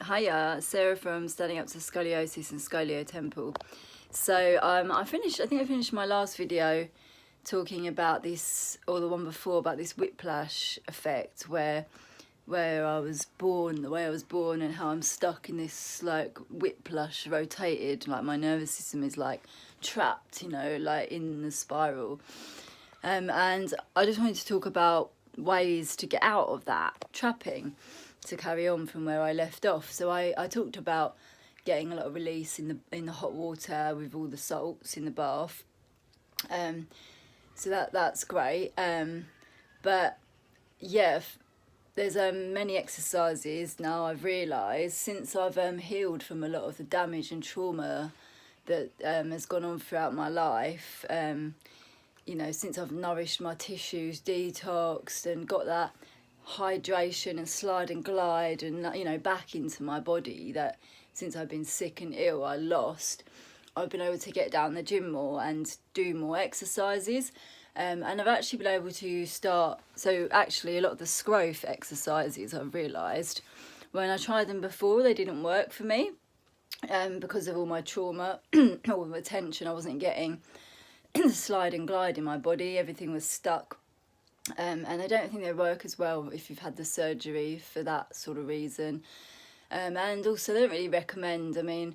Hiya, Sarah from Standing Up to Scoliosis and Scolio Temple. So I think I finished my last video talking about this, or the one before, about this whiplash effect where I was born, the way I was born, and how I'm stuck in this like whiplash, rotated, like my nervous system is like trapped, you know, like in the spiral. And I just wanted to talk about ways to get out of that trapping, to carry on from where I left off. So I talked about getting a lot of release in the hot water with all the salts in the bath. So that's great. But yeah, there's many exercises now I've realised since I've healed from a lot of the damage and trauma that has gone on throughout my life. You know, since I've nourished my tissues, detoxed, and got that hydration and slide and glide and, you know, back into my body that since I've been sick and ill I lost, I've been able to get down the gym more and do more exercises. And I've actually been able to start, so actually a lot of the schroth exercises I've realised, when I tried them before they didn't work for me because of all my trauma, all the tension I wasn't getting, the slide and glide in my body, everything was stuck. And I don't think they work as well if you've had the surgery for that sort of reason. And also they don't really recommend, I mean,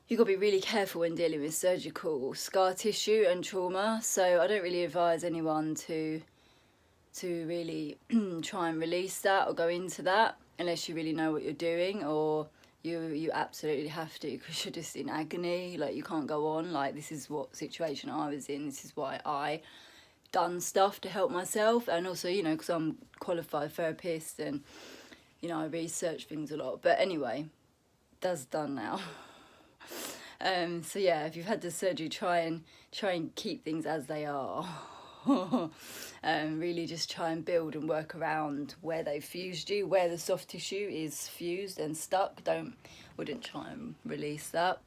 you've got to be really careful when dealing with surgical scar tissue and trauma, so I don't really advise anyone to really try and release that or go into that unless you really know what you're doing, or you absolutely have to, because you're just in agony, like you can't go on, like this is what situation I was in, this is why I done stuff to help myself, and also, you know, because I'm a qualified therapist and, you know, I research things a lot. But anyway, that's done now. So yeah, if you've had the surgery, try and keep things as they are. Really just try and build and work around where they fused you, where the soft tissue is fused and stuck. Wouldn't try and release that.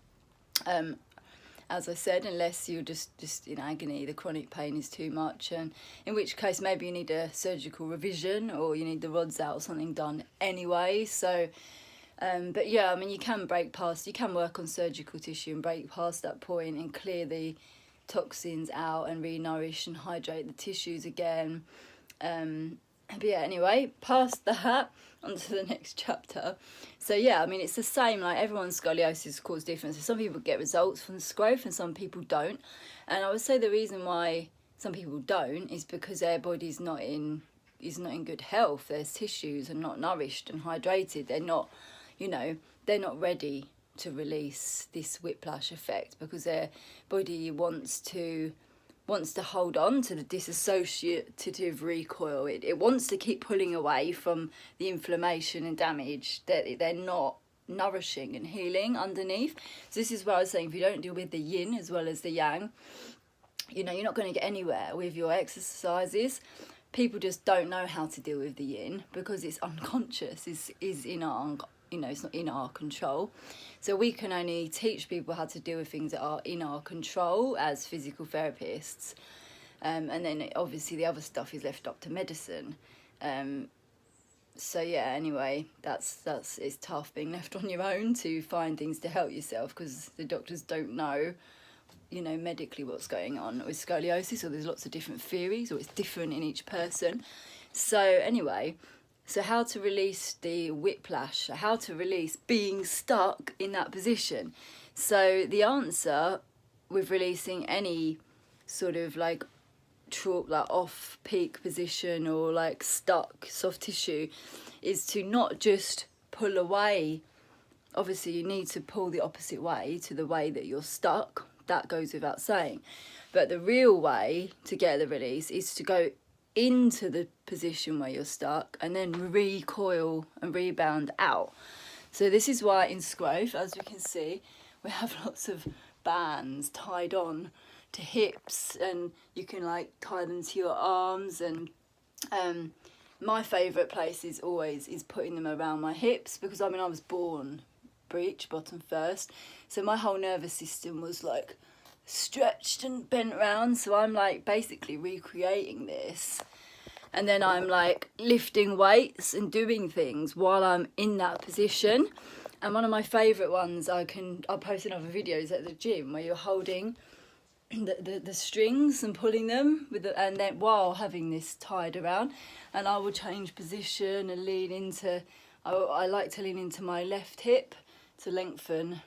As I said, unless you're just in agony, the chronic pain is too much, and in which case maybe you need a surgical revision or you need the rods out or something done anyway. So but yeah, I mean, you can work on surgical tissue and break past that point and clear the toxins out and re-nourish and hydrate the tissues again. But yeah, anyway, past that, onto the next chapter. So yeah, I mean, it's the same, like everyone's scoliosis causes difference. Some people get results from schroth and some people don't. And I would say the reason why some people don't is because their body's not in good health. Their tissues are not nourished and hydrated. They're not, you know, they're not ready to release this whiplash effect because their body wants to hold on to the dissociative recoil. It wants to keep pulling away from the inflammation and damage that they're not nourishing and healing underneath. So this is where I was saying, if you don't deal with the yin as well as the yang, you know, you're not going to get anywhere with your exercises. People just don't know how to deal with the yin because it's unconscious, is in our, you know, it's not in our control. So we can only teach people how to deal with things that are in our control as physical therapists. And then obviously the other stuff is left up to medicine. So yeah, anyway, it's tough being left on your own to find things to help yourself because the doctors don't know, you know, medically what's going on with scoliosis, or there's lots of different theories, or it's different in each person. So anyway, so how to release the whiplash, how to release being stuck in that position. So the answer with releasing any sort of like off peak position or like stuck soft tissue is to not just pull away. Obviously you need to pull the opposite way to the way that you're stuck. That goes without saying. But the real way to get the release is to go into the position where you're stuck and then recoil and rebound out. So this is why in schroth, as you can see, we have lots of bands tied on to hips, and you can like tie them to your arms. And my favourite place is putting them around my hips, because I mean I was born breech bottom first, so my whole nervous system was like stretched and bent around, so I'm like basically recreating this, and then I'm like lifting weights and doing things while I'm in that position. And one of my favourite ones, I'll post in other videos at the gym, where you're holding the strings and pulling them and then while having this tied around, and I will change position and lean into, I like to lean into my left hip to lengthen,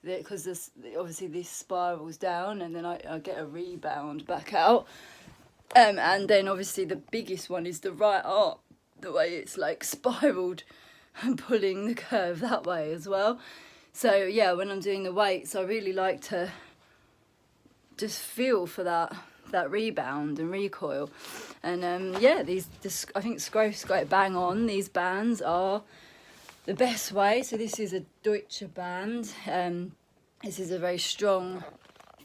because obviously this spirals down, and then I get a rebound back out. And then obviously the biggest one is the right arm, the way it's like spiraled and pulling the curve that way as well. So yeah, when I'm doing the weights, I really like to just feel for that rebound and recoil. And yeah, I think Schroth's got it bang on. These bands are the best way. So this is a Deutsche band. This is a very strong,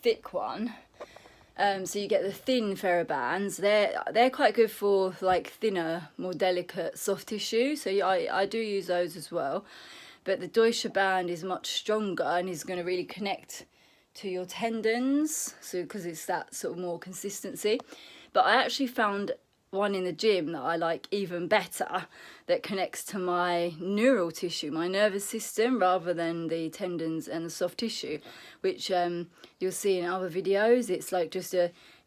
thick one. So you get the thin TheraBands. They're quite good for like thinner, more delicate soft tissue. So I do use those as well. But the Deutsche band is much stronger and is going to really connect to your tendons. So because it's that sort of more consistency. But I actually found one in the gym that I like even better, that connects to my neural tissue, my nervous system, rather than the tendons and the soft tissue, which you'll see in other videos. It's like it's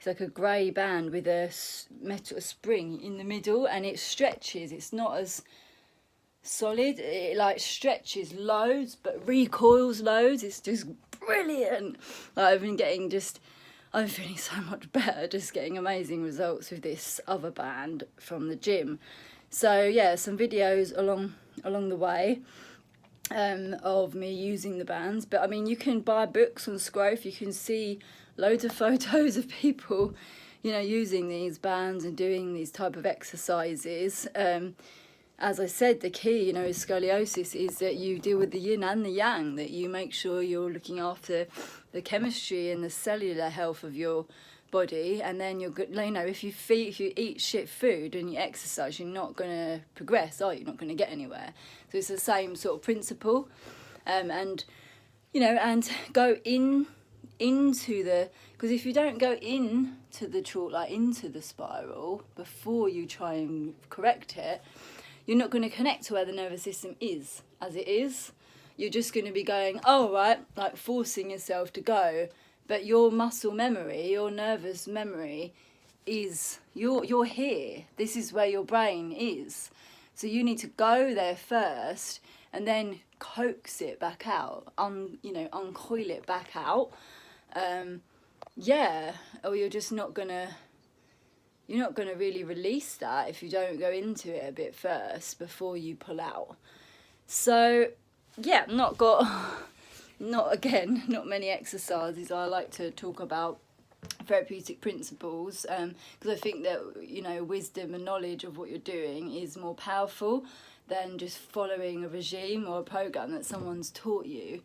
like a grey band with a metal spring in the middle, and it stretches. It's not as solid. It like stretches loads but recoils loads. It's just brilliant. Like, I'm feeling so much better, just getting amazing results with this other band from the gym. So yeah, some videos along the way of me using the bands. But I mean, you can buy books on Schroth. You can see loads of photos of people, using these bands and doing these type of exercises. As I said, the key, is scoliosis, is that you deal with the yin and the yang, that you make sure you're looking after the chemistry and the cellular health of your body. And then you're good, if you eat shit food and you exercise, you're not going to progress, are you? You're not going to get anywhere. So it's the same sort of principle. And go into because if you don't go into the chalk, like into the spiral, before you try and correct it, you're not going to connect to where the nervous system is as it is. You're just going to be going, oh, right, like forcing yourself to go. But your muscle memory, your nervous memory is, you're here. This is where your brain is. So you need to go there first and then coax it back out, uncoil it back out. Or you're just not going to... You're not going to really release that if you don't go into it a bit first before you pull out. So, yeah, not many exercises. I like to talk about therapeutic principles because I think that, wisdom and knowledge of what you're doing is more powerful than just following a regime or a program that someone's taught you.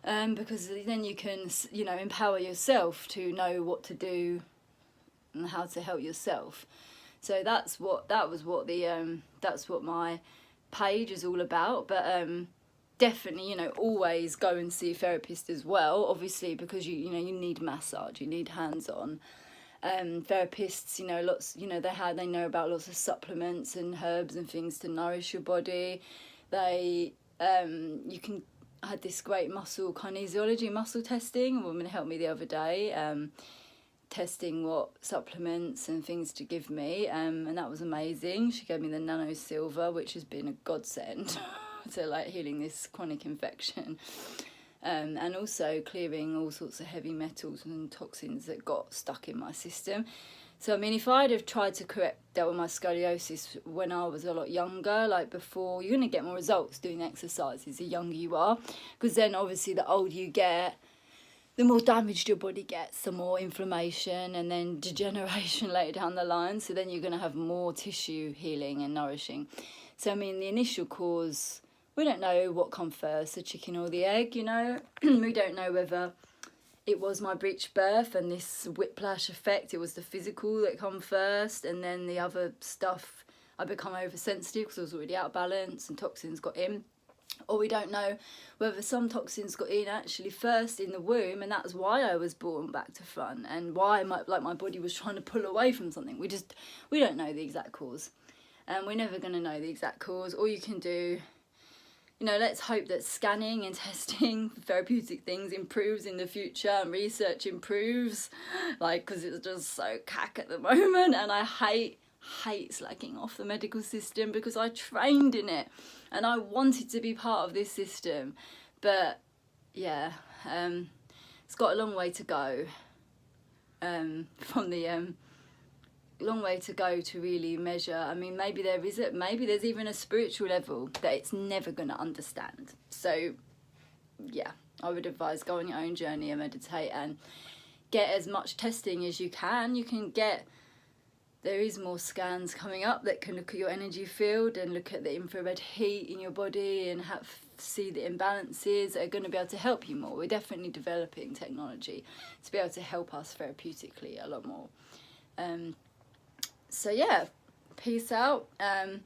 Because then you can, empower yourself to know what to do and how to help yourself. So that's what my page is all about. But definitely, always go and see a therapist as well, obviously, because you need massage, you need hands-on. Therapists, they know about lots of supplements and herbs and things to nourish your body. I had this great muscle kinesiology, muscle testing. A woman helped me the other day, testing what supplements and things to give me, and that was amazing. She gave me the nano silver, which has been a godsend to like healing this chronic infection, and also clearing all sorts of heavy metals and toxins that got stuck in my system. So I mean, if I'd have tried to dealt with my scoliosis when I was a lot younger, like before, you're going to get more results doing exercises the younger you are, because then obviously the older you get, the more damaged your body gets, the more inflammation and then degeneration later down the line. So then you're going to have more tissue healing and nourishing. So, I mean, the initial cause, we don't know what come first, the chicken or the egg, We don't know whether it was my breech birth and this whiplash effect, it was the physical that come first, and then the other stuff, I become oversensitive because I was already out of balance and toxins got in. Or we don't know whether some toxins got in actually first in the womb, and that's why I was born back to front, and why my body was trying to pull away from something. We don't know the exact cause, and we're never going to know the exact cause. All you can do, you know, let's hope that scanning and testing therapeutic things improves in the future and research improves, like, because it's just so cack at the moment. And I hate slacking off the medical system because I trained in it and I wanted to be part of this system. But yeah, it's got a long way to go, from the long way to go to really measure. I mean, maybe there's even a spiritual level that it's never going to understand. So yeah, I would advise go on your own journey and meditate and get as much testing as you can. There is more scans coming up that can look at your energy field and look at the infrared heat in your body and see the imbalances that are going to be able to help you more. We're definitely developing technology to be able to help us therapeutically a lot more. So yeah, peace out, and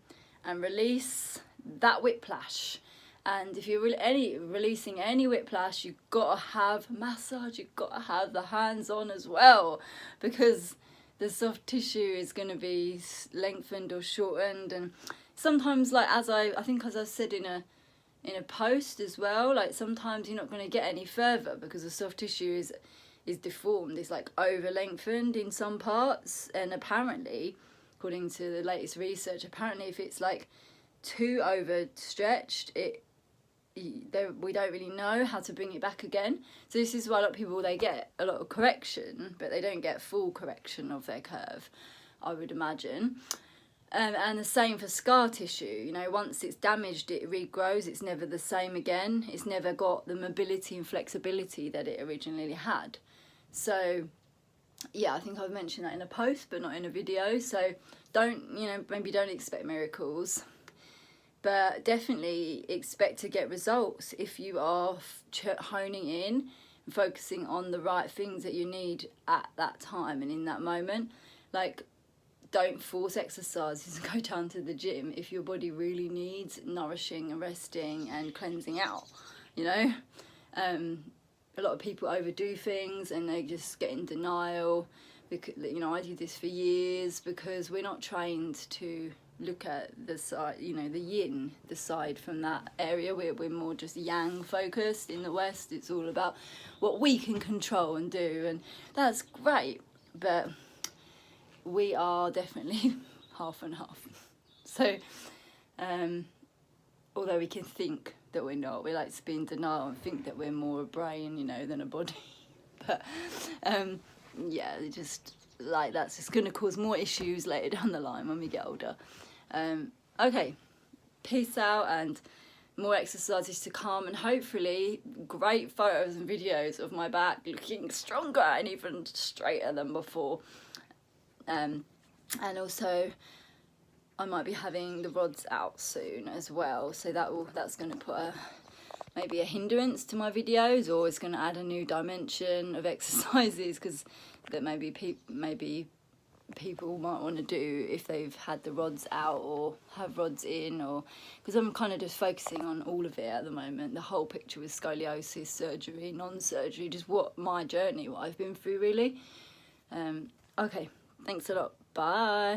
release that whiplash. And if you're releasing any whiplash, you've got to have massage, you've got to have the hands on as well, because the soft tissue is going to be lengthened or shortened. And sometimes, like, as I said in a post as well, like, sometimes you're not going to get any further because the soft tissue is deformed. It's like over lengthened in some parts, and apparently, according to the latest research, apparently if it's like too overstretched, we don't really know how to bring it back again. So this is why a lot of people, they get a lot of correction, but they don't get full correction of their curve, I would imagine. And the same for scar tissue. You know, once it's damaged, it regrows. It's never the same again. It's never got the mobility and flexibility that it originally had. So yeah, I think I've mentioned that in a post, but not in a video. So maybe don't expect miracles, but definitely expect to get results if you are honing in and focusing on the right things that you need at that time and in that moment. Like, don't force exercises and go down to the gym if your body really needs nourishing and resting and cleansing out, you know. A lot of people overdo things and they just get in denial. Because, you know, I did this for years because we're not trained to look at the side, you know, the yin, the side from that area. We're more just yang focused in the West. It's all about what we can control and do, and that's great, but we are definitely half and half. So although we can think that we're not, we like to be in denial and think that we're more a brain, you know, than a body. But yeah, just like that's just going to cause more issues later down the line when we get older. Okay, peace out, and more exercises to come, and hopefully great photos and videos of my back looking stronger and even straighter than before. And also I might be having the rods out soon as well, so that's going to put maybe a hindrance to my videos, or it's going to add a new dimension of exercises because that maybe people might want to do if they've had the rods out or have rods in, or because I'm kind of just focusing on all of it at the moment, the whole picture with scoliosis, surgery, non-surgery, just what I've been through really. Okay, thanks a lot, bye.